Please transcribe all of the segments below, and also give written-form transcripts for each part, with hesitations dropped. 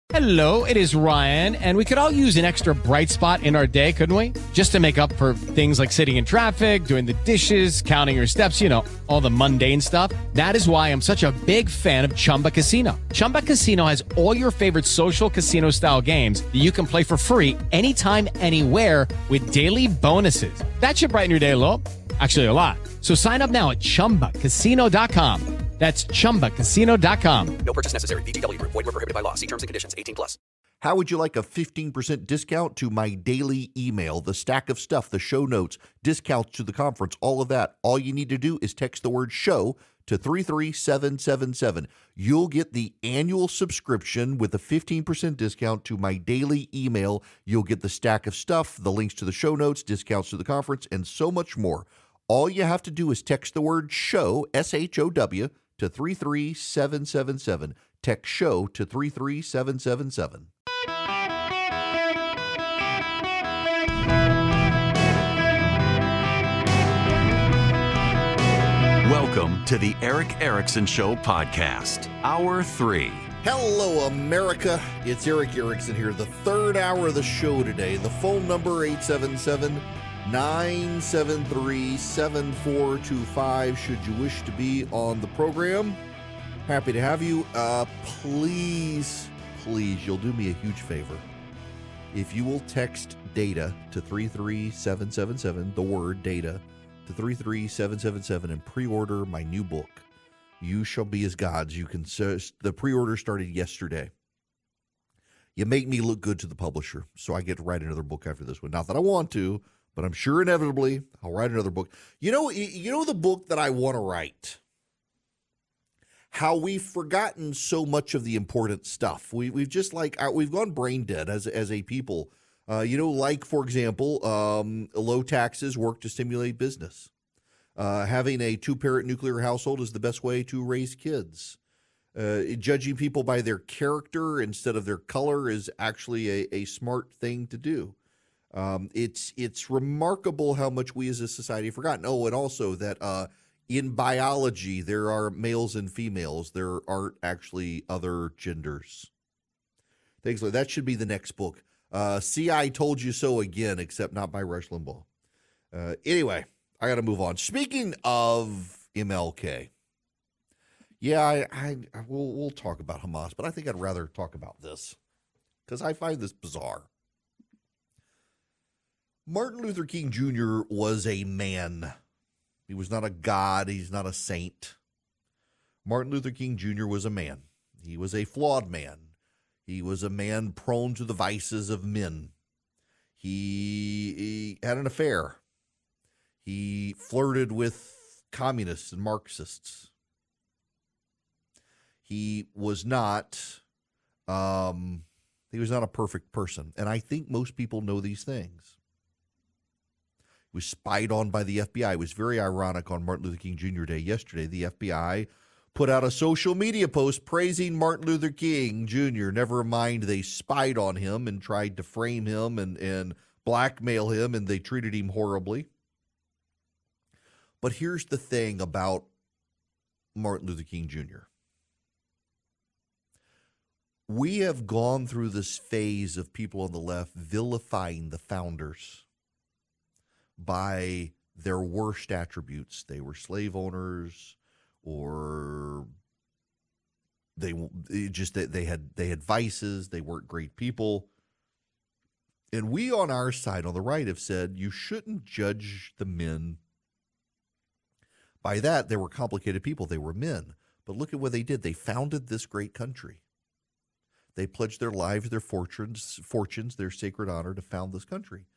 Hello, it is Ryan, and we could all use an extra bright spot in our day, couldn't we? Just to make up for things like sitting in traffic, doing the dishes, counting your steps, all the mundane stuff. That is why I'm such a big fan of Chumba Casino. Chumba Casino has all your favorite social casino-style games that you can play for free anytime, anywhere with daily bonuses. That should brighten your day a little. Actually, a lot. So sign up now at ChumbaCasino.com. That's ChumbaCasino.com. No purchase necessary. VGW Group. Void where prohibited by law. See terms and conditions. 18+. How would you like a 15% discount to my daily email, the stack of stuff, the show notes, discounts to the conference, all of that? All you need to do is text the word show to 33777. You'll get the annual subscription with a 15% discount to my daily email. You'll get the stack of stuff, the links to the show notes, discounts to the conference, and so much more. All you have to do is text the word show, SHOW, to 33777. Text show to 33777. Welcome to the Eric Erickson Show podcast, Hour 3. Hello, America. It's Eric Erickson here, the third hour of the show today. The phone number, 877-973-7425, should you wish to be on the program. Happy to have you. Please, you'll do me a huge favor. If you will text data to 33777, the word data, to 33777 and pre-order my new book, You Shall Be as Gods. You can the pre-order started yesterday. You make me look good to the publisher, so I get to write another book after this one. Not that I want to, but I'm sure inevitably I'll write another book. You know the book that I want to write? How we've forgotten so much of the important stuff. We've just we've gone brain dead as a people. For example, low taxes work to stimulate business. Having a two-parent nuclear household is the best way to raise kids. Judging people by their character instead of their color is actually a smart thing to do. It's remarkable how much we as a society have forgotten. Oh, and also that in biology, there are males and females. There aren't actually other genders. Things like that should be the next book. See, I Told You So Again, except not by Rush Limbaugh. Anyway, I got to move on. Speaking of MLK, yeah, we'll talk about Hamas, but I think I'd rather talk about this because I find this bizarre. Martin Luther King Jr. was a man. He was not a god. He's not a saint. Martin Luther King Jr. was a man. He was a flawed man. He was a man prone to the vices of men. He had an affair. He flirted with communists and Marxists. He was not a perfect person. And I think most people know these things. He was spied on by the FBI. It was very ironic on Martin Luther King Jr. Day yesterday. The FBI put out a social media post praising Martin Luther King Jr. Never mind, they spied on him and tried to frame him and blackmail him, and they treated him horribly. But here's the thing about Martin Luther King Jr. We have gone through this phase of people on the left vilifying the founders by their worst attributes. They were slave owners, or they had vices. They weren't great people. And we on our side, on the right, have said you shouldn't judge the men by that. They were complicated people. They were men. But look at what they did. They founded this great country. They pledged their lives, their fortunes, their sacred honor to found this country.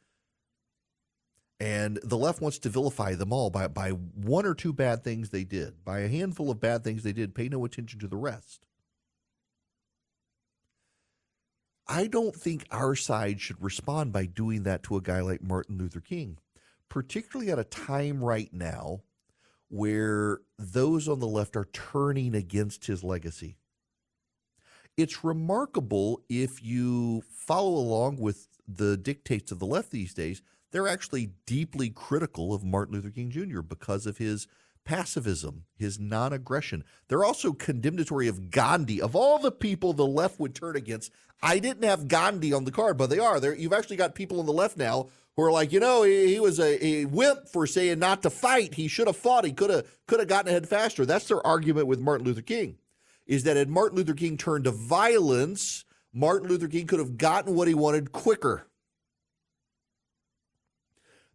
And the left wants to vilify them all by one or two bad things they did. By a handful of bad things they did, pay no attention to the rest. I don't think our side should respond by doing that to a guy like Martin Luther King, particularly at a time right now where those on the left are turning against his legacy. It's remarkable, if you follow along with the dictates of the left these days, they're actually deeply critical of Martin Luther King Jr. because of his pacifism, his non-aggression. They're also condemnatory of Gandhi. Of all the people the left would turn against, I didn't have Gandhi on the card, but they are. You've actually got people on the left now who are like, he was a wimp for saying not to fight. He should have fought. He could have gotten ahead faster. That's their argument with Martin Luther King, is that had Martin Luther King turned to violence, Martin Luther King could have gotten what he wanted quicker.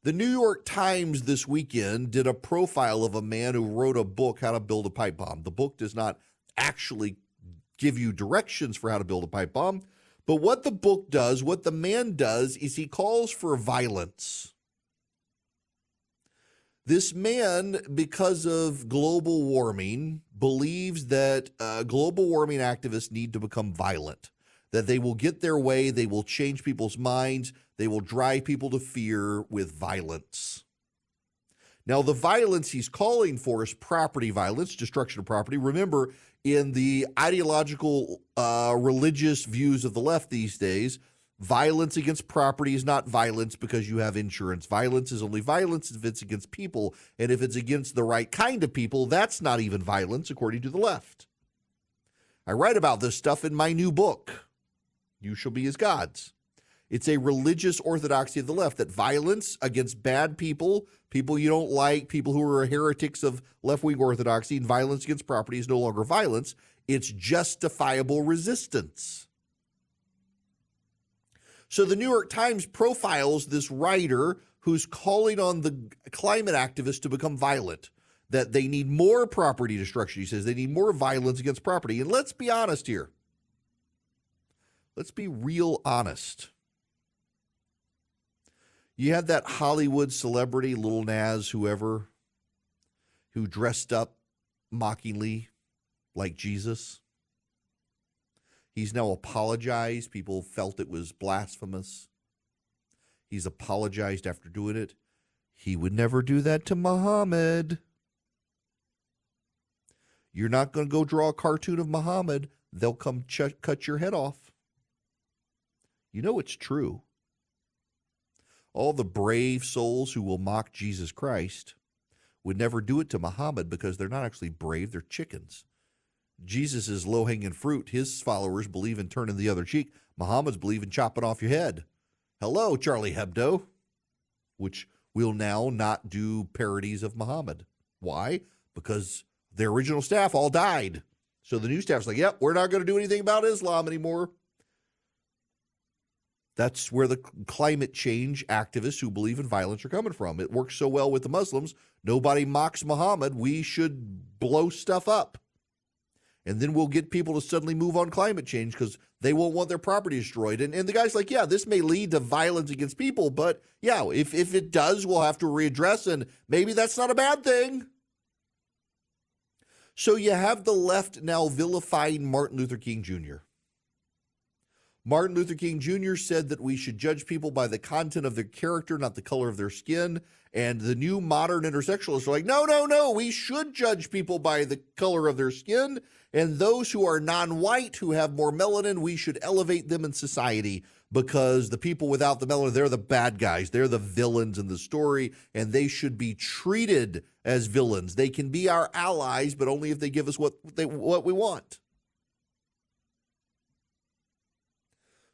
The New York Times this weekend did a profile of a man who wrote a book, How to Build a Pipe Bomb. The book does not actually give you directions for how to build a pipe bomb, but what the book does, what the man does, is he calls for violence. This man, because of global warming, believes that global warming activists need to become violent, that they will get their way, they will change people's minds, they will drive people to fear with violence. Now, the violence he's calling for is property violence, destruction of property. Remember, in the ideological, religious views of the left these days, violence against property is not violence because you have insurance. Violence is only violence if it's against people. And if it's against the right kind of people, that's not even violence, according to the left. I write about this stuff in my new book, You Shall Be As Gods. It's a religious orthodoxy of the left that violence against bad people, people you don't like, people who are heretics of left-wing orthodoxy, and violence against property is no longer violence. It's justifiable resistance. So the New York Times profiles this writer who's calling on the climate activists to become violent, that they need more property destruction. He says they need more violence against property. And let's be honest here. Let's be real honest. You had that Hollywood celebrity, Lil Nas, whoever, who dressed up mockingly like Jesus. He's now apologized. People felt it was blasphemous. He's apologized after doing it. He would never do that to Muhammad. You're not going to go draw a cartoon of Muhammad. They'll come cut your head off. You know it's true. All the brave souls who will mock Jesus Christ would never do it to Muhammad because they're not actually brave, they're chickens. Jesus is low-hanging fruit. His followers believe in turning the other cheek. Muhammad's believe in chopping off your head. Hello, Charlie Hebdo, which will now not do parodies of Muhammad. Why? Because their original staff all died. So the new staff's like, yep, we're not going to do anything about Islam anymore. That's where the climate change activists who believe in violence are coming from. It works so well with the Muslims. Nobody mocks Muhammad. We should blow stuff up. And then we'll get people to suddenly move on climate change because they won't want their property destroyed. And the guy's like, yeah, this may lead to violence against people, but yeah, if it does, we'll have to readdress, and maybe that's not a bad thing. So you have the left now vilifying Martin Luther King Jr. Martin Luther King Jr. said that we should judge people by the content of their character, not the color of their skin. And the new modern intersectionalists are like, no, we should judge people by the color of their skin. And those who are non-white, who have more melanin, we should elevate them in society because the people without the melanin, they're the bad guys. They're the villains in the story, and they should be treated as villains. They can be our allies, but only if they give us what we want.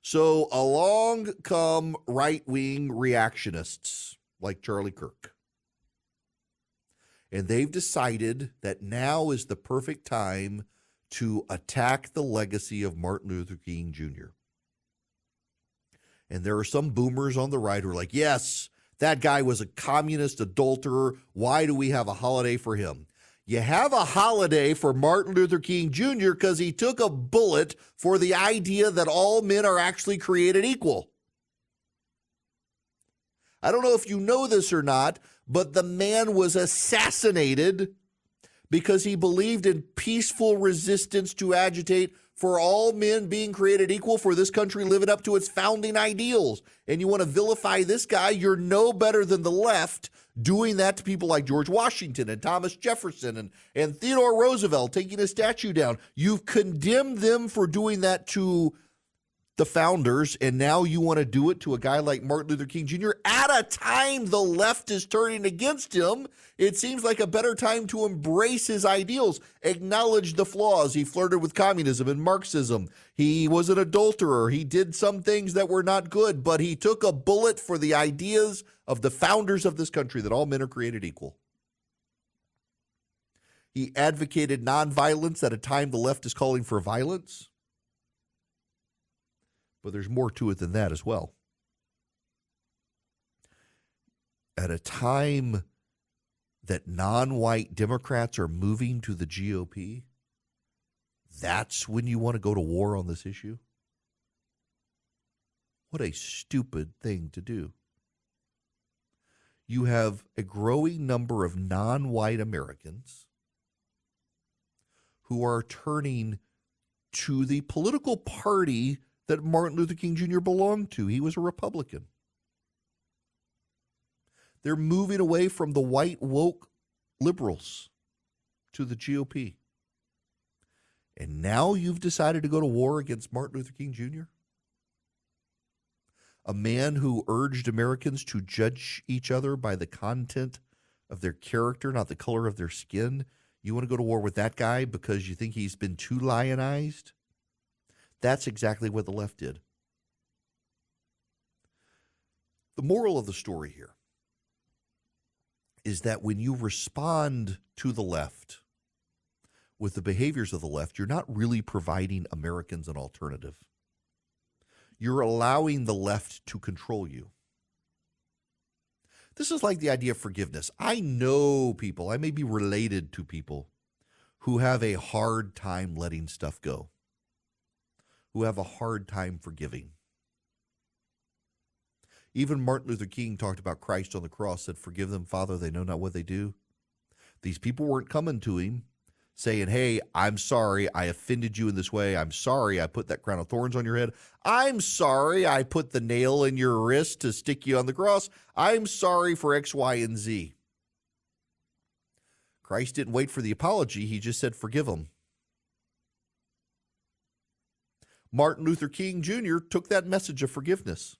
So along come right-wing reactionists like Charlie Kirk. And they've decided that now is the perfect time to attack the legacy of Martin Luther King Jr. And there are some boomers on the right who are like, yes, that guy was a communist adulterer. Why do we have a holiday for him? You have a holiday for Martin Luther King Jr. because he took a bullet for the idea that all men are actually created equal. I don't know if you know this or not, but the man was assassinated because he believed in peaceful resistance to agitate for all men being created equal, for this country living up to its founding ideals. And you want to vilify this guy? You're no better than the left doing that to people like George Washington and Thomas Jefferson and Theodore Roosevelt, taking a statue down. You've condemned them for doing that to the founders, and now you want to do it to a guy like Martin Luther King Jr. at a time the left is turning against him. It seems like a better time to embrace his ideals, acknowledge the flaws. He flirted with communism and Marxism. He was an adulterer. He did some things that were not good, but he took a bullet for the ideas of the founders of this country, that all men are created equal. He advocated nonviolence at a time the left is calling for violence. But there's more to it than that as well. At a time that non-white Democrats are moving to the GOP, that's when you want to go to war on this issue? What a stupid thing to do. You have a growing number of non-white Americans who are turning to the political party that Martin Luther King Jr. belonged to. He was a Republican. They're moving away from the white woke liberals to the GOP. And now you've decided to go to war against Martin Luther King Jr.? A man who urged Americans to judge each other by the content of their character, not the color of their skin. You want to go to war with that guy because you think he's been too lionized? That's exactly what the left did. The moral of the story here is that when you respond to the left with the behaviors of the left, you're not really providing Americans an alternative. You're allowing the left to control you. This is like the idea of forgiveness. I know people, I may be related to people who have a hard time letting stuff go, who have a hard time forgiving. Even Martin Luther King talked about Christ on the cross, said, "Forgive them, Father, they know not what they do." These people weren't coming to him saying, "Hey, I'm sorry I offended you in this way. I'm sorry I put that crown of thorns on your head. I'm sorry I put the nail in your wrist to stick you on the cross. I'm sorry for X, Y, and Z." Christ didn't wait for the apology. He just said, "Forgive them." Martin Luther King Jr. took that message of forgiveness,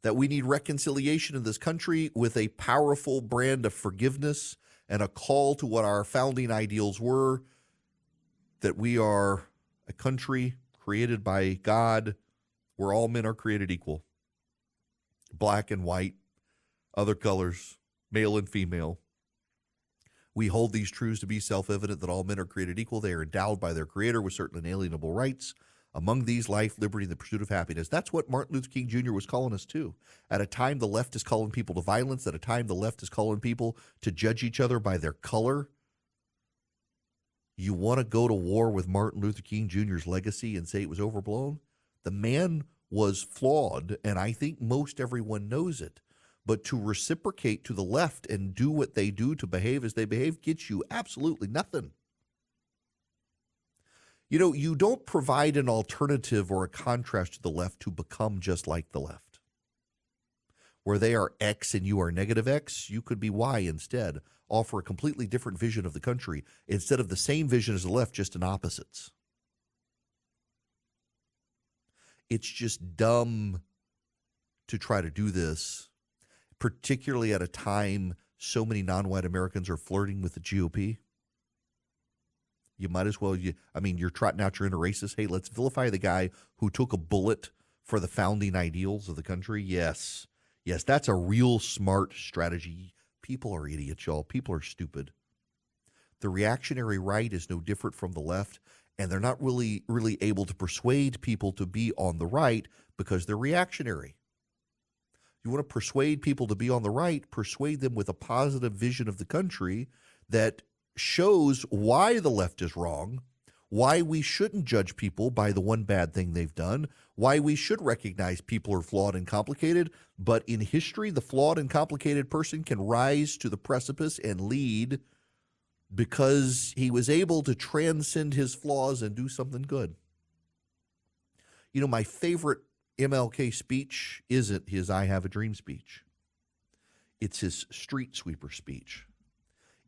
that we need reconciliation in this country with a powerful brand of forgiveness and a call to what our founding ideals were, that we are a country created by God where all men are created equal, black and white, other colors, male and female. We hold these truths to be self-evident, that all men are created equal. They are endowed by their Creator with certain inalienable rights. Among these, life, liberty, and the pursuit of happiness. That's what Martin Luther King Jr. was calling us to. At a time the left is calling people to violence, at a time the left is calling people to judge each other by their color, you want to go to war with Martin Luther King Jr.'s legacy and say it was overblown? The man was flawed, and I think most everyone knows it. But to reciprocate to the left and do what they do, to behave as they behave, gets you absolutely nothing. You know, you don't provide an alternative or a contrast to the left to become just like the left. Where they are X and you are negative X, you could be Y instead. Offer a completely different vision of the country instead of the same vision as the left, just in opposites. It's just dumb to try to do this, particularly at a time so many non-white Americans are flirting with the GOP. You might as well, you're trotting out your inner racist. Hey, let's vilify the guy who took a bullet for the founding ideals of the country. Yes, that's a real smart strategy. People are idiots, y'all. People are stupid. The reactionary right is no different from the left, and they're not really able to persuade people to be on the right because they're reactionary. You want to persuade people to be on the right, persuade them with a positive vision of the country that shows why the left is wrong, why we shouldn't judge people by the one bad thing they've done, why we should recognize people are flawed and complicated, but in history, the flawed and complicated person can rise to the precipice and lead because he was able to transcend his flaws and do something good. You know, my favorite MLK speech isn't his "I Have a Dream" speech. It's his street sweeper speech.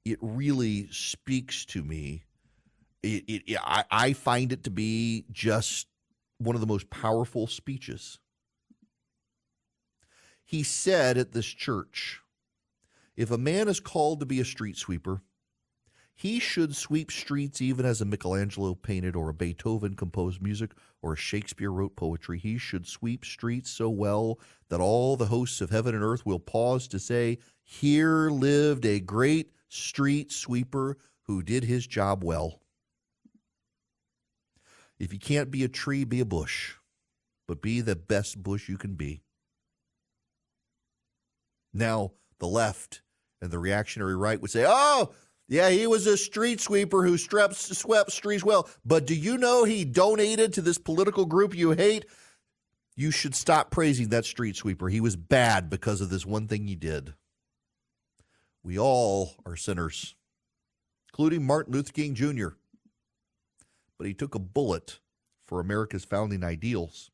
It really speaks to me. I find it to be just one of the most powerful speeches. He said at this church, if a man is called to be a street sweeper, he should sweep streets even as a Michelangelo painted or a Beethoven composed music or a Shakespeare wrote poetry. He should sweep streets so well that all the hosts of heaven and earth will pause to say, here lived a great street sweeper who did his job well. If you can't be a tree, be a bush, but be the best bush you can be. Now, the left and the reactionary right would say, oh, yeah, he was a street sweeper who swept streets well. But do you know he donated to this political group you hate? You should stop praising that street sweeper. He was bad because of this one thing he did. We all are sinners, including Martin Luther King Jr. But he took a bullet for America's founding ideals.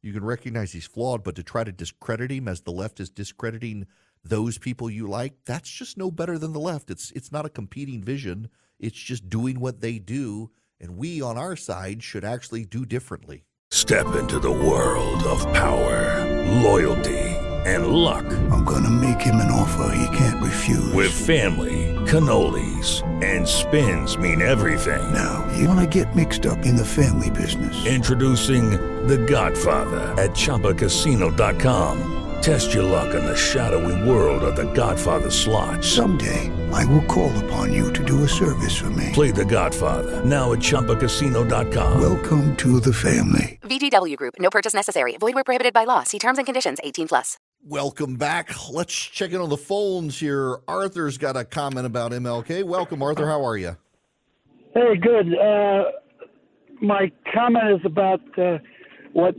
You can recognize he's flawed, but to try to discredit him as the left is discrediting those people you like, that's just no better than the left. It's not a competing vision. It's just doing what they do, and we on our side should actually do differently. Step into the world of power, loyalty, and luck. I'm going to make him an offer he can't refuse. With family, cannolis, and spins mean everything. Now, you want to get mixed up in the family business. Introducing The Godfather at ChumbaCasino.com. Test your luck in the shadowy world of The Godfather slot. Someday, I will call upon you to do a service for me. Play The Godfather now at ChumbaCasino.com. Welcome to the family. VGW Group. No purchase necessary. Void where prohibited by law. See terms and conditions. 18+. Welcome back. Let's check in on the phones here. Arthur's got a comment about MLK. Welcome, Arthur. How are you? Hey, good. My comment is about what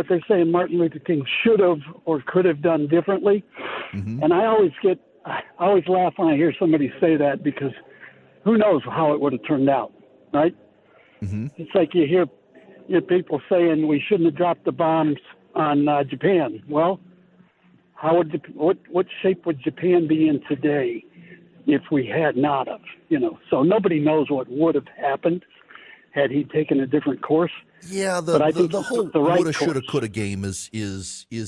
they're saying Martin Luther King should have or could have done differently. Mm-hmm. And I always laugh when I hear somebody say that, because who knows how it would have turned out, right? Mm-hmm. It's like you hear people saying we shouldn't have dropped the bombs on Japan. Well, what shape would Japan be in today if we had not of? So nobody knows what would have happened had he taken a different course. Yeah, the whole woulda, shoulda, coulda game is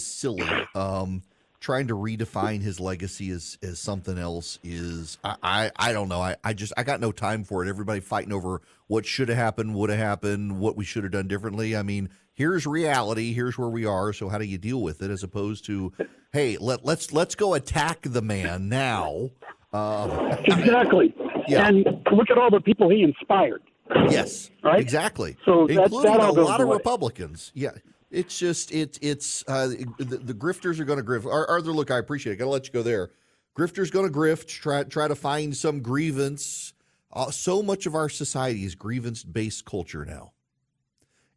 silly. Trying to redefine his legacy as something else is I don't know. I got no time for it. Everybody fighting over what should have happened, would have happened, what we should have done differently. I mean, here's reality. Here's where we are. So how do you deal with it? As opposed to, hey, let's go attack the man now. Exactly. Yeah. And look at all the people he inspired. Yes, right? Exactly. So including that a lot of Republicans. Yeah, it's just the grifters are going to grift. Arthur, look, I appreciate it. Got to let you go there. Grifters going to grift. Try to find some grievance. So much of our society is grievance-based culture now.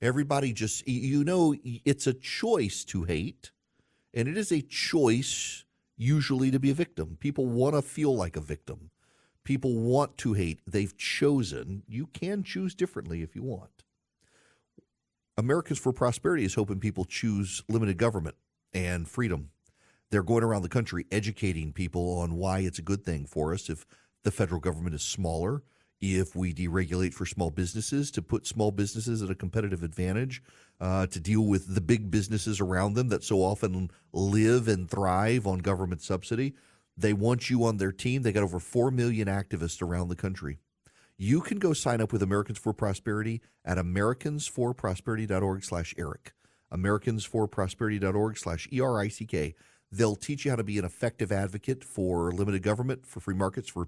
Everybody just it's a choice to hate, and it is a choice usually to be a victim. People want to feel like a victim. People want to hate. They've chosen. You can choose differently if you want. Americans for Prosperity is hoping people choose limited government and freedom. They're going around the country educating people on why it's a good thing for us if the federal government is smaller, if we deregulate for small businesses, to put small businesses at a competitive advantage, to deal with the big businesses around them that so often live and thrive on government subsidy. They want you on their team. They got over 4 million activists around the country. You can go sign up with Americans for Prosperity at americansforprosperity.org/Eric. americansforprosperity.org/ERICK. They'll teach you how to be an effective advocate for limited government, for free markets, for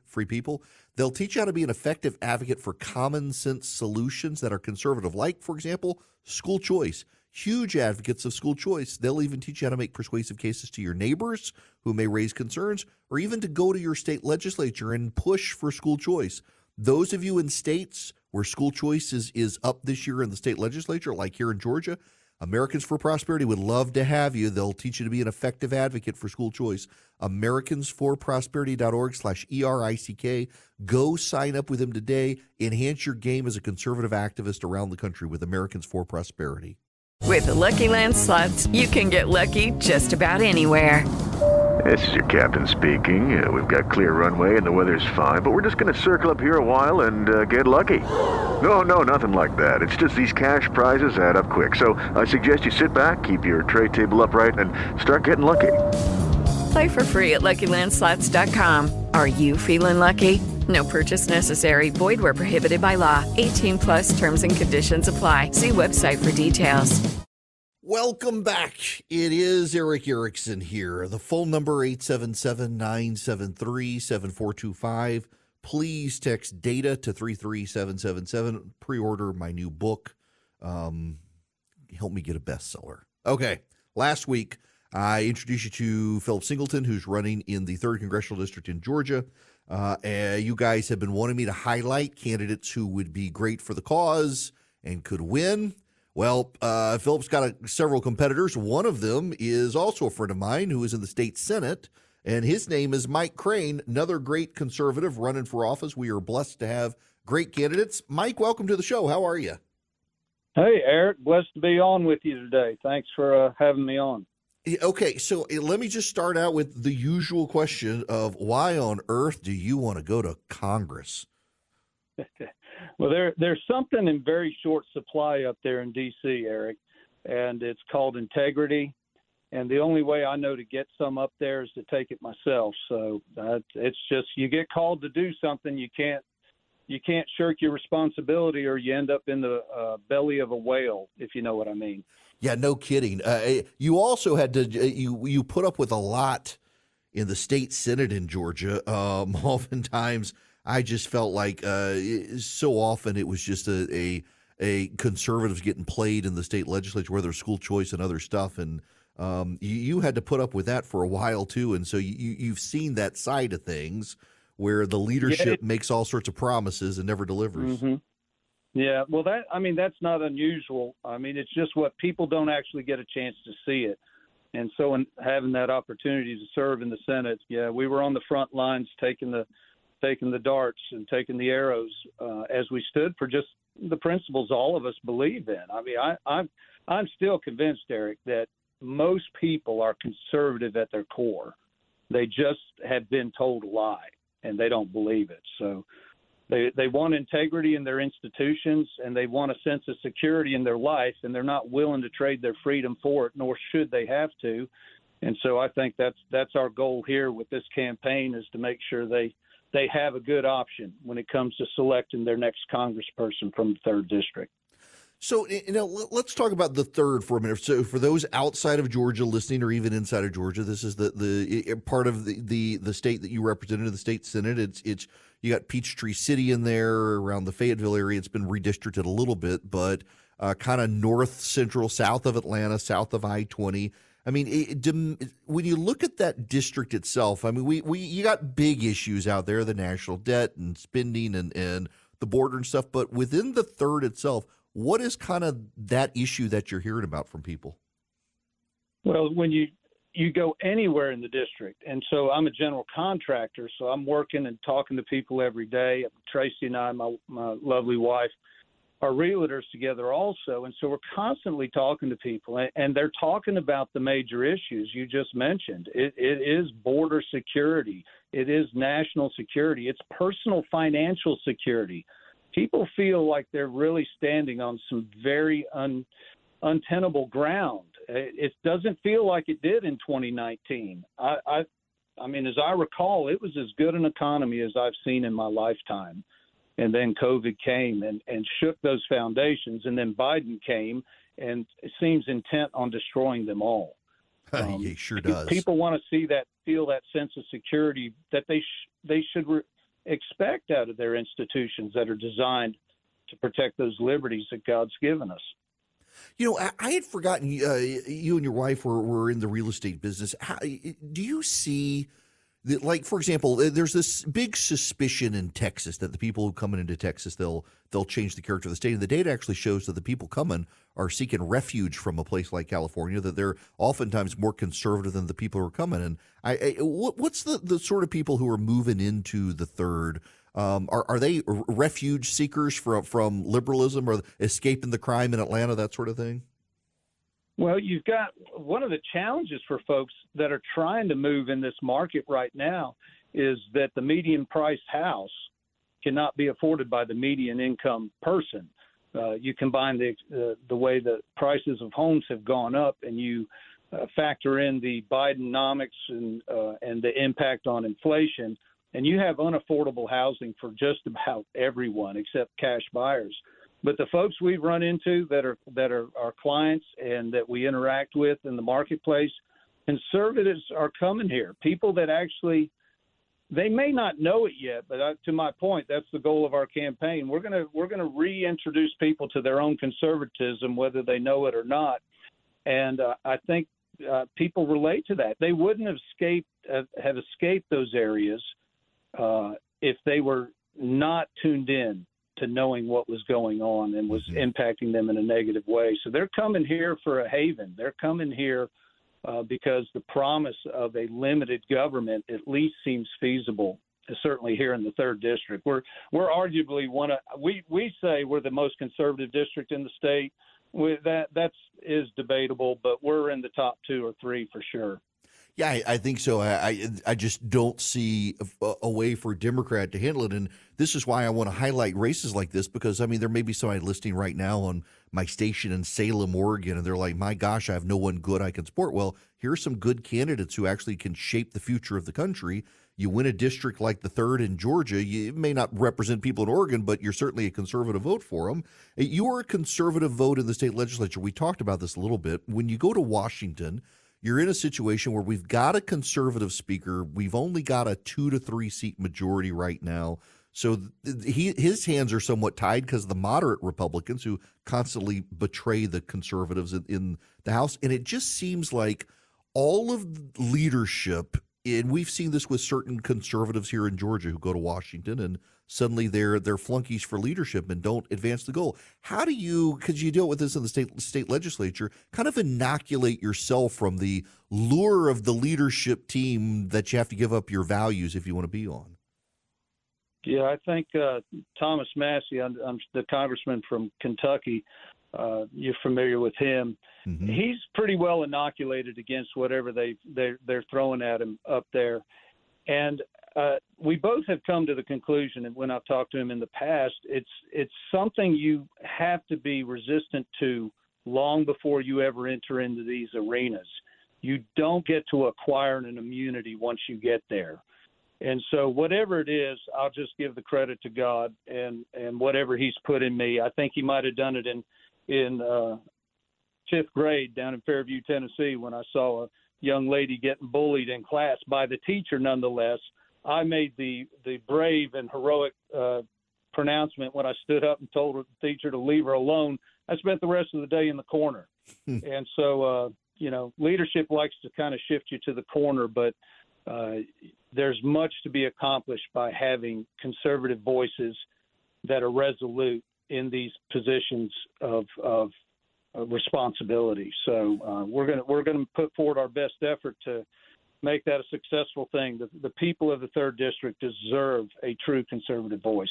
free people. They'll teach you how to be an effective advocate for common sense solutions that are conservative, like, for example, school choice. Huge advocates of school choice. They'll even teach you how to make persuasive cases to your neighbors who may raise concerns, or even to go to your state legislature and push for school choice. Those of you in states where school choice is up this year in the state legislature, like here in Georgia, Americans for Prosperity would love to have you. They'll teach you to be an effective advocate for school choice. americansforprosperity.org/ERICK. Go sign up with them today. Enhance your game as a conservative activist around the country with Americans for Prosperity. With the Lucky Land Slots, you can get lucky just about anywhere. This is your captain speaking. We've got clear runway and the weather's fine, but we're just going to circle up here a while and get lucky. No, nothing like that. It's just these cash prizes add up quick. So I suggest you sit back, keep your tray table upright, and start getting lucky. Play for free at LuckyLandSlots.com. Are you feeling lucky? No purchase necessary. Void where prohibited by law. 18 plus terms and conditions apply. See website for details. Welcome back. It is Eric Erickson here. The phone number 877-973-7425. Please text DATA to 33777. Pre-order my new book. Help me get a bestseller. Okay. Last week, I introduced you to Philip Singleton, who's running in the 3rd Congressional District in Georgia. You guys have been wanting me to highlight candidates who would be great for the cause and could win. Well, Philip's got several competitors. One of them is also a friend of mine who is in the state Senate, and his name is Mike Crane, another great conservative running for office. We are blessed to have great candidates. Mike, welcome to the show. How are you? Hey, Eric. Blessed to be on with you today. Thanks for having me on. Okay, so let me just start out with the usual question of why on earth do you want to go to Congress? Well, there's something in very short supply up there in D.C., Eric, and it's called integrity. And the only way I know to get some up there is to take it myself. So it's just you get called to do something, you can't shirk your responsibility, or you end up in the belly of a whale, if you know what I mean. Yeah, no kidding. You also had to you put up with a lot in the state Senate in Georgia. Oftentimes, I just felt like so often it was just a conservatives getting played in the state legislature, whether it's school choice and other stuff, and you had to put up with that for a while too. And so you've seen that side of things where the leadership makes all sorts of promises and never delivers. Mm-hmm. Yeah, well, that's not unusual. I mean, it's just what people don't actually get a chance to see it. And so in having that opportunity to serve in the Senate, yeah, we were on the front lines taking the darts and taking the arrows as we stood for just the principles all of us believe in. I mean, I'm still convinced, Eric, that most people are conservative at their core. They just have been told a lie, and they don't believe it. So they want integrity in their institutions, and they want a sense of security in their life, and they're not willing to trade their freedom for it, nor should they have to. And so I think that's our goal here with this campaign, is to make sure they have a good option when it comes to selecting their next congressperson from the 3rd District. So, let's talk about the 3rd for a minute. So for those outside of Georgia listening, or even inside of Georgia, this is the part of the state that you represented in the state Senate. It's you got Peachtree City in there around the Fayetteville area. It's been redistricted a little bit, but kind of north, central, south of Atlanta, south of I-20. I mean, when you look at that district itself, I mean, you got big issues out there, the national debt and spending and the border and stuff. But within the 3rd itself, what is kind of that issue that you're hearing about from people? Well, when you go anywhere in the district, and so I'm a general contractor, so I'm working and talking to people every day. Tracy and I, my lovely wife, are realtors together also, and so we're constantly talking to people, and they're talking about the major issues you just mentioned. It is border security. It is national security. It's personal financial security. People feel like they're really standing on some very untenable ground. It doesn't feel like it did in 2019. I mean, as I recall, it was as good an economy as I've seen in my lifetime. And then COVID came and shook those foundations. And then Biden came and seems intent on destroying them all. He sure does. People want to feel that sense of security that they should expect out of their institutions that are designed to protect those liberties that God's given us. I had forgotten you and your wife were in the real estate business. Do you see that, like, for example, there's this big suspicion in Texas that the people who come into Texas, they'll change the character of the state. And the data actually shows that the people coming are seeking refuge from a place like California, that they're oftentimes more conservative than the people who are coming. And what's the sort of people who are moving into the 3rd? Are they refuge seekers from liberalism, or escaping the crime in Atlanta, that sort of thing? Well, you've got one of the challenges for folks that are trying to move in this market right now is that the median priced house cannot be afforded by the median income person. You combine the way the prices of homes have gone up, and you factor in the Bidenomics and the impact on inflation, and you have unaffordable housing for just about everyone except cash buyers. But the folks we've run into that are our clients and that we interact with in the marketplace, conservatives are coming here. People that actually, they may not know it yet, but to my point, that's the goal of our campaign. We're gonna reintroduce people to their own conservatism, whether they know it or not. And I think people relate to that. They wouldn't have escaped those areas if they were not tuned in to knowing what was going on and was impacting them in a negative way. So they're coming here for a haven. They're coming here because the promise of a limited government at least seems feasible, certainly here in the 3rd District. We're arguably we say we're the most conservative district in the state. That is debatable, but we're in the top 2 or 3 for sure. Yeah, I think so. I just don't see a way for a Democrat to handle it. And this is why I want to highlight races like this, because, I mean, there may be somebody listening right now on my station in Salem, Oregon, and they're like, my gosh, I have no one good I can support. Well, here are some good candidates who actually can shape the future of the country. You win a district like the 3rd in Georgia, you may not represent people in Oregon, but you're certainly a conservative vote for them. You are a conservative vote in the state legislature. We talked about this a little bit. When you go to Washington, you're in a situation where we've got a conservative speaker. We've only got a 2 to 3 seat majority right now. So his hands are somewhat tied because of the moderate Republicans who constantly betray the conservatives in the House. And it just seems like all of leadership, and we've seen this with certain conservatives here in Georgia who go to Washington and suddenly they're flunkies for leadership and don't advance the goal. How do you, because you deal with this in the state legislature, kind of inoculate yourself from the lure of the leadership team that you have to give up your values if you want to be on? Yeah, I think Thomas Massey, I'm the congressman from Kentucky. You're familiar with him. Mm-hmm. He's pretty well inoculated against whatever they're throwing at him up there. And we both have come to the conclusion, and when I've talked to him in the past, it's something you have to be resistant to long before you ever enter into these arenas. You don't get to acquire an immunity once you get there. And so whatever it is, I'll just give the credit to God and whatever he's put in me. I think he might have done it in 5th grade down in Fairview, Tennessee, when I saw a young lady getting bullied in class by the teacher nonetheless. I made the brave and heroic pronouncement when I stood up and told the teacher to leave her alone. I spent the rest of the day in the corner. And so, leadership likes to kind of shift you to the corner, but there's much to be accomplished by having conservative voices that are resolute in these positions of responsibility. So we're going to put forward our best effort to make that a successful thing. The people of the 3rd District deserve a true conservative voice.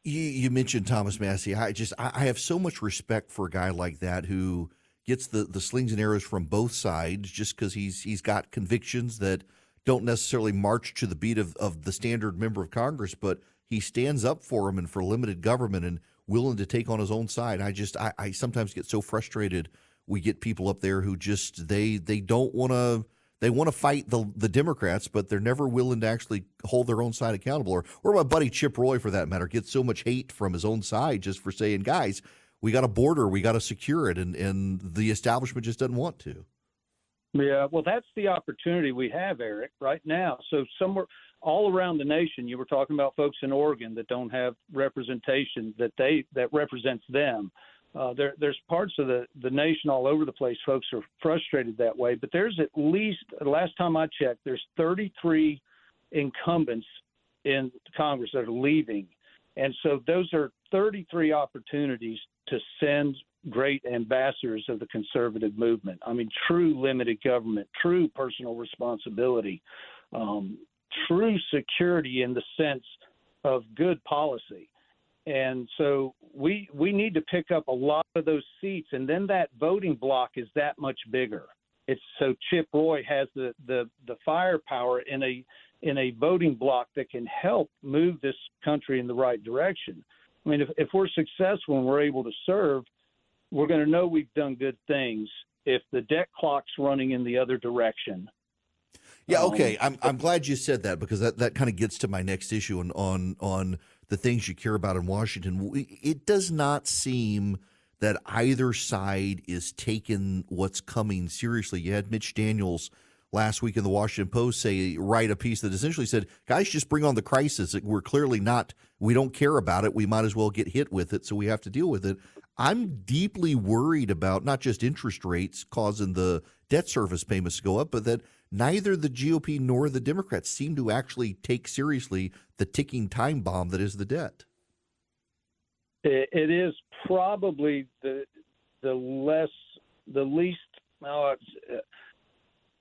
You mentioned Thomas Massey. I have so much respect for a guy like that who gets the slings and arrows from both sides just because he's got convictions that don't necessarily march to the beat of the standard member of Congress, but he stands up for him and for limited government and willing to take on his own side. I sometimes get so frustrated. We get people up there who just they don't want to. They want to fight the Democrats, but they're never willing to actually hold their own side accountable. Or my buddy Chip Roy, for that matter, gets so much hate from his own side just for saying, guys, we got a border, we got to secure it, and the establishment just doesn't want to. Yeah, well, that's the opportunity we have, Eric, right now. So somewhere all around the nation, you were talking about folks in Oregon that don't have representation that represents them. There's parts of the nation all over the place. Folks are frustrated that way, but there's at least, last time I checked, there's 33 incumbents in Congress that are leaving. And so those are 33 opportunities to send great ambassadors of the conservative movement. I mean, true limited government, true personal responsibility, true security in the sense of good policy. And so we need to pick up a lot of those seats, and then that voting block is that much bigger. It's so Chip Roy has the firepower in a voting block that can help move this country in the right direction. I mean, if we're successful and we're able to serve, we're going to know we've done good things. If the debt clock's running in the other direction. Yeah, okay. I'm glad you said that, because that kind of gets to my next issue on the things you care about in Washington. It does not seem that either side is taking what's coming seriously. You had Mitch Daniels last week in the Washington Post write a piece that essentially said, guys, just bring on the crisis. We're clearly we don't care about it. We might as well get hit with it, so we have to deal with it. I'm deeply worried about not just interest rates causing the debt service payments to go up, but that neither the GOP nor the Democrats seem to actually take seriously the ticking time bomb that is the debt. It is probably the least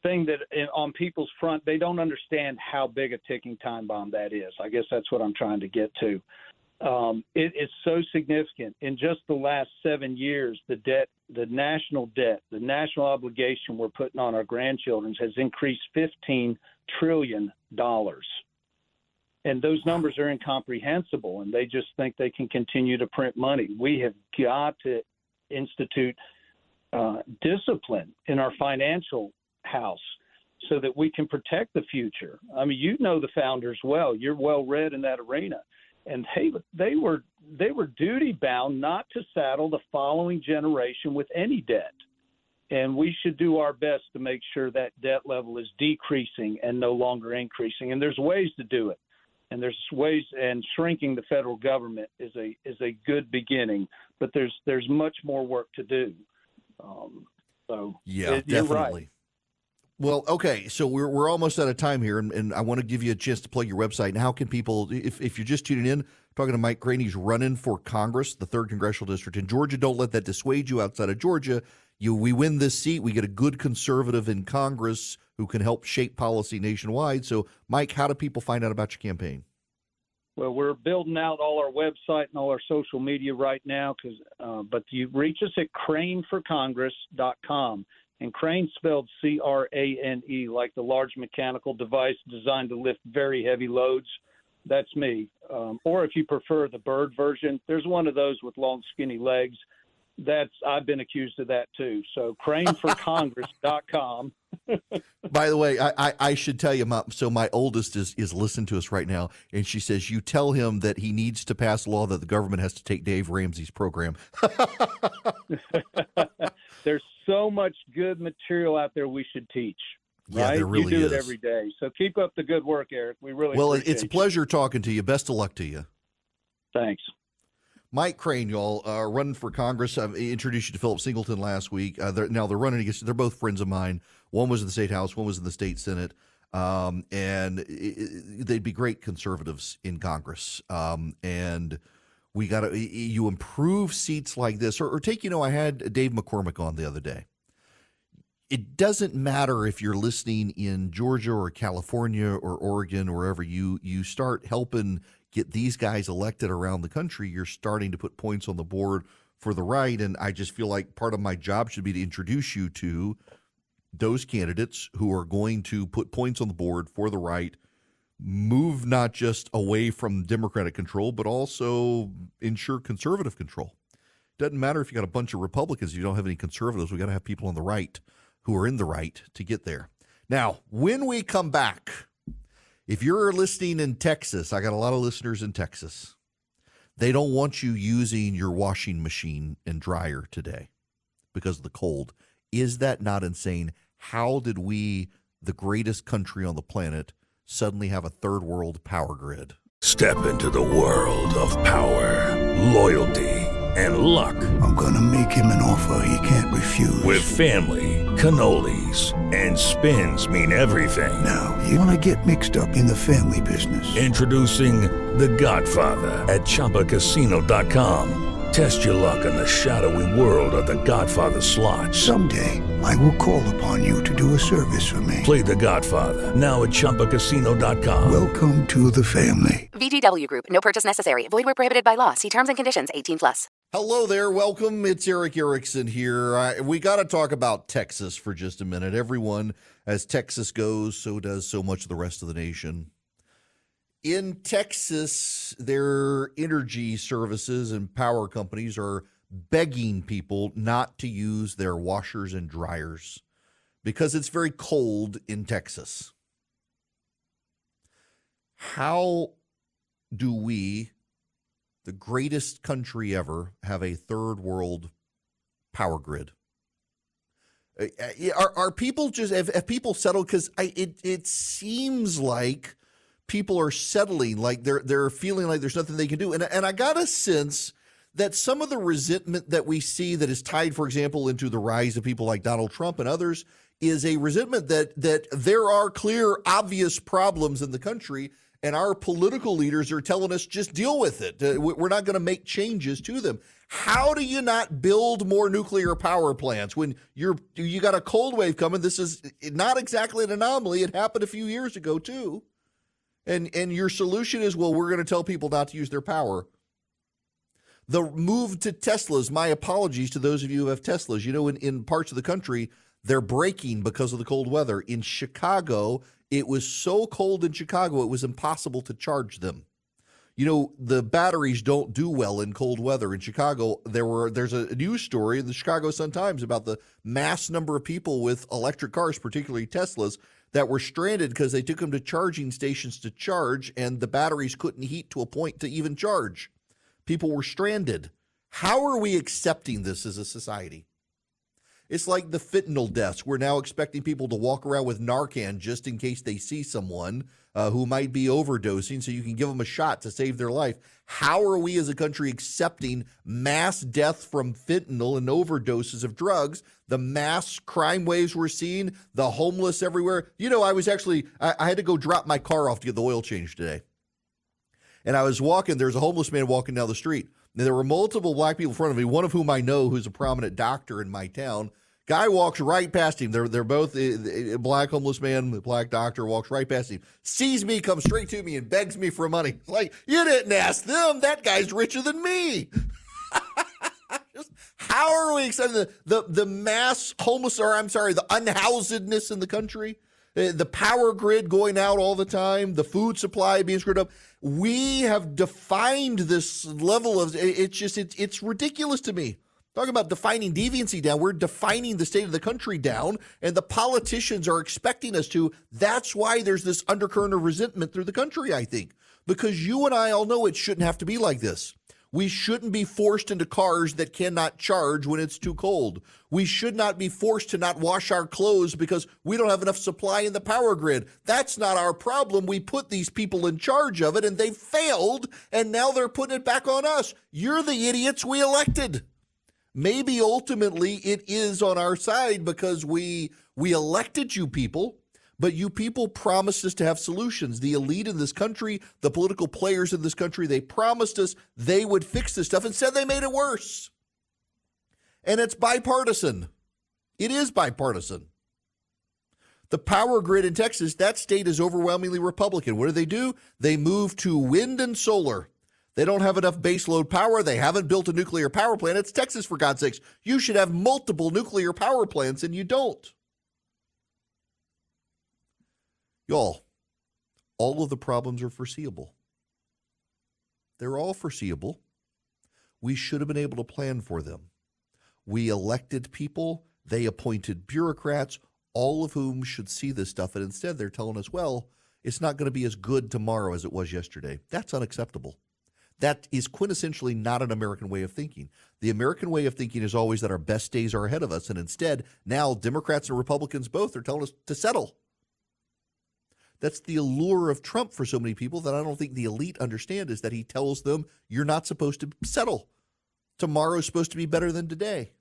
thing that on people's front, they don't understand how big a ticking time bomb that is. I guess that's what I'm trying to get to. It is so significant. In just the last 7 years, the national debt, the national obligation we're putting on our grandchildren has increased $15 trillion. And those numbers are incomprehensible, and they just think they can continue to print money. We have got to institute discipline in our financial house so that we can protect the future. I mean, you know the founders well. You're well read in that arena. And they were duty bound not to saddle the following generation with any debt. And we should do our best to make sure that debt level is decreasing and no longer increasing. And there's ways to do it. And there's ways, and shrinking the federal government is a good beginning, but there's much more work to do. Yeah, definitely. You're right. Well, okay, so we're almost out of time here, and I want to give you a chance to plug your website. And how can people, if you're just tuning in, talking to Mike Crane, he's running for Congress, the 3rd Congressional District in Georgia. Don't let that dissuade you outside of Georgia. We win this seat, we get a good conservative in Congress who can help shape policy nationwide. So, Mike, how do people find out about your campaign? Well, we're building out all our website and all our social media right now, but you reach us at craneforcongress.com. And Crane spelled C-R-A-N-E, like the large mechanical device designed to lift very heavy loads. That's me. Or if you prefer the bird version, there's one of those with long, skinny legs. I've been accused of that too. So craneforcongress.com. By the way, I should tell you, my oldest is listening to us right now, and she says, you tell him that he needs to pass a law that the government has to take Dave Ramsey's program. There's so much good material out there we should teach. Yeah, right? there really You do is. it every day. So keep up the good work, Eric. We really appreciate it's a pleasure talking to you. Best of luck to you. Thanks. Mike Crane, y'all, running for Congress. I introduced you to Philip Singleton last week. They're running against. They're both friends of mine. One was in the state house. One was in the state senate. And they'd be great conservatives in Congress. And we got to. You improve seats like this, or take. I had Dave McCormick on the other day. It doesn't matter if you're listening in Georgia or California or Oregon or wherever you start helping get these guys elected around the country, you're starting to put points on the board for the right. And I just feel like part of my job should be to introduce you to those candidates who are going to put points on the board for the right, move not just away from Democratic control, but also ensure conservative control. Doesn't matter if you got a bunch of Republicans, you don't have any conservatives. We got to have people on the right who are in the right to get there. Now, when we come back, if you're listening in Texas, I got a lot of listeners in Texas. They don't want you using your washing machine and dryer today because of the cold. Is that not insane? How did we, the greatest country on the planet, suddenly have a third world power grid? Step into the world of power, loyalty, and luck. I'm going to make him an offer he can't refuse. With family, cannolis, and spins mean everything. Now, you want to get mixed up in the family business. Introducing The Godfather at ChumbaCasino.com. Test your luck in the shadowy world of The Godfather slot. Someday, I will call upon you to do a service for me. Play The Godfather, now at ChumbaCasino.com. Welcome to the family. VGW Group. No purchase necessary. Void where prohibited by law. See terms and conditions. 18+. Hello there. Welcome. It's Eric Erickson here. We got to talk about Texas for just a minute. Everyone, as Texas goes, so does so much of the rest of the nation. In Texas, their energy services and power companies are begging people not to use their washers and dryers because it's very cold in Texas. How do we, the greatest country ever, have a third world power grid? Are people just, have people settled? Because it seems like people are settling, like they're feeling like there's nothing they can do. And I got a sense that some of the resentment that we see that is tied, for example, into the rise of people like Donald Trump and others is a resentment that there are clear, obvious problems in the country, and our political leaders are telling us just deal with it. We're not going to make changes to them. How do you not build more nuclear power plants when you got a cold wave coming? This is not exactly an anomaly. It happened a few years ago too. And your solution is, well, we're going to tell people not to use their power. The move to Teslas, my apologies to those of you who have Teslas. You know, in parts of the country, they're breaking because of the cold weather. In Chicago, it was so cold in Chicago, it was impossible to charge them. You know, the batteries don't do well in cold weather. In Chicago, there's a news story in the Chicago Sun-Times about the mass number of people with electric cars, particularly Teslas, that were stranded because they took them to charging stations to charge, and the batteries couldn't heat to a point to even charge. People were stranded. How are we accepting this as a society? It's like the fentanyl deaths. We're now expecting people to walk around with Narcan just in case they see someone who might be overdosing, so you can give them a shot to save their life. How are we as a country accepting mass death from fentanyl and overdoses of drugs, the mass crime waves we're seeing, the homeless everywhere? You know, I had to go drop my car off to get the oil changed today. And I was walking, there's a homeless man walking down the street. And there were multiple black people in front of me, one of whom I know who's a prominent doctor in my town. Guy walks right past him. They're both a black homeless man, the black doctor walks right past him, sees me, comes straight to me and begs me for money. It's like, you didn't ask them. That guy's richer than me. How are we accepting the mass homeless, the unhousedness in the country? The power grid going out all the time, the food supply being screwed up. We have defined this level of, it's ridiculous to me. Talking about defining deviancy down, we're defining the state of the country down, and the politicians are expecting us to. That's why there's this undercurrent of resentment through the country, I think, because you and I all know it shouldn't have to be like this. We shouldn't be forced into cars that cannot charge when it's too cold. We should not be forced to not wash our clothes because we don't have enough supply in the power grid. That's not our problem. We put these people in charge of it, and they failed, and now they're putting it back on us. You're the idiots we elected. Maybe ultimately it is on our side because we elected you people, but you people promised us to have solutions. The elite in this country, the political players in this country, they promised us they would fix this stuff. Instead, they made it worse. And it's bipartisan. It is bipartisan. The power grid in Texas, that state is overwhelmingly Republican. What do? They move to wind and solar. They don't have enough baseload power. They haven't built a nuclear power plant. It's Texas, for God's sakes. You should have multiple nuclear power plants, and you don't. Y'all, all of the problems are foreseeable. They're all foreseeable. We should have been able to plan for them. We elected people. They appointed bureaucrats, all of whom should see this stuff. And instead, they're telling us, well, it's not going to be as good tomorrow as it was yesterday. That's unacceptable. That is quintessentially not an American way of thinking. The American way of thinking is always that our best days are ahead of us. And instead, now Democrats and Republicans both are telling us to settle. That's the allure of Trump for so many people that I don't think the elite understand, is that he tells them you're not supposed to settle. Tomorrow's supposed to be better than today.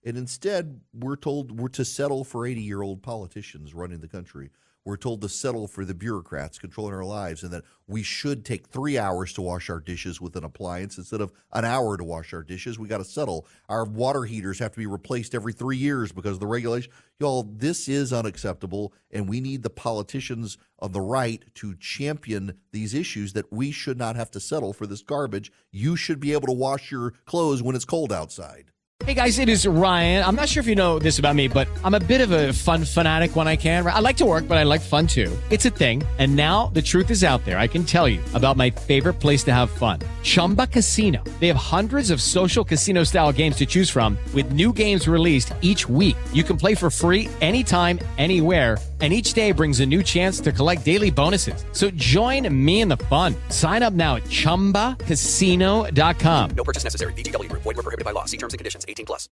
And instead, we're told we're to settle for 80-year-old politicians running the country. we're told to settle for the bureaucrats controlling our lives, and that we should take 3 hours to wash our dishes with an appliance instead of an hour to wash our dishes. We got to settle. Our water heaters have to be replaced every 3 years because of the regulation. Y'all, this is unacceptable, and we need the politicians on the right to champion these issues, that we should not have to settle for this garbage. You should be able to wash your clothes when it's cold outside. Hey guys, it is Ryan. I'm not sure if you know this about me, but I'm a bit of a fun fanatic when I can. I like to work, but I like fun too. It's a thing. And now the truth is out there. I can tell you about my favorite place to have fun. Chumba Casino. They have hundreds of social casino style games to choose from, with new games released each week. You can play for free anytime, anywhere. And each day brings a new chance to collect daily bonuses. So join me in the fun. Sign up now at ChumbaCasino.com. No purchase necessary. VGW Group. Void where prohibited by law. See terms and conditions. 18+.